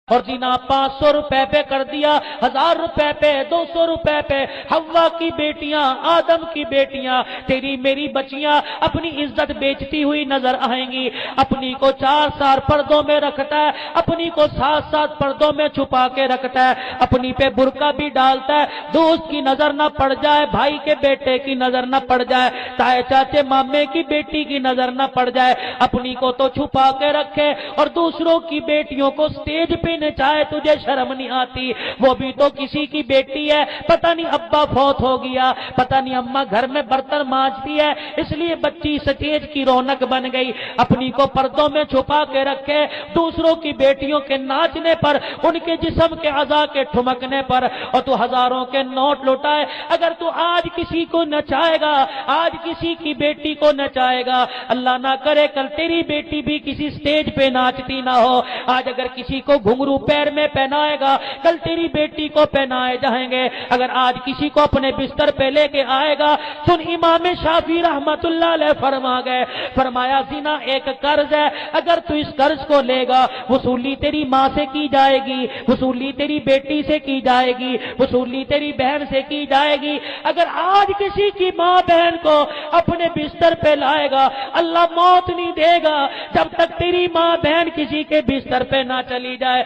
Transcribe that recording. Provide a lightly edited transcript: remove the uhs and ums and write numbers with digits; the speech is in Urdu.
اور زنا 500 روپے پہ کر دیا، 1000 روپے پہ، 200 روپے پہ۔ حوا کی بیٹیاں، آدم کی بیٹیاں، تیری میری بچیاں اپنی عزت بیچتی ہوئی نظر آئیں گی۔ اپنی کو 4 پردوں میں رکھتا ہے، اپنی کو 7 پردوں میں چھپا کے رکھتا ہے، اپنی پہ برقع بھی ڈالتا ہے، دوست کی نظر نہ پڑ جائے، بھائی کے بیٹے کی نظر نہ پڑ جائے، تائے چاچے مامے کی بیٹی کی نظر نہ پڑ جائے، اپنی کو تو چھپا کے رکھے اور دوسروں کی بیٹیوں کو سٹیج پہ نچائے، تجھے شرم نہیں آتی؟ وہ بھی تو کسی کی بیٹی ہے، پتہ نہیں ابا فوت ہو گیا، پتہ نہیں اماں گھر میں برتن مانجتی ہے، اس لیے بچی سٹیج کی رونق بن گئی۔ اپنی کو پردوں میں چھپا کے رکھے، دوسروں کی بیٹیوں کے ناچنے پر، ان کے جسم کے اعضاء کے ٹھمکنے پر، اور تو ہزاروں کے نوٹ لوٹائے۔ اگر تو آج کسی کو نچائے گا، آج کسی کی بیٹی کو نچائے گا، اللہ نہ کرے کل تیری بیٹی بھی کسی سٹیج پہ ناچتی نہ ہو۔ آج اگر کسی کو گھنگرو پیر میں پہنائے گا، کل تیری بیٹی کو پہنائے جائیں گے۔ اگر آج کسی کو اپنے بستر پہ لے کے آئے گا، سن امام شافعی رحمت اللہ علیہ فرما گئے، فرمایا زنا ایک قرض ہے، اگر تو اس قرض کو لے گا، وصولی تیری ماں سے کی جائے گی، وصولی تیری بیٹی سے کی جائے گی، وصولی تیری بہن سے کی جائے گی۔ اگر آج کسی کی ماں بہن کو اپنے بستر پہ لائے گا، اللہ موت نہیں دے گا جب تک تیری ماں بہن کسی کے بستر پہ نہ چلی جائے۔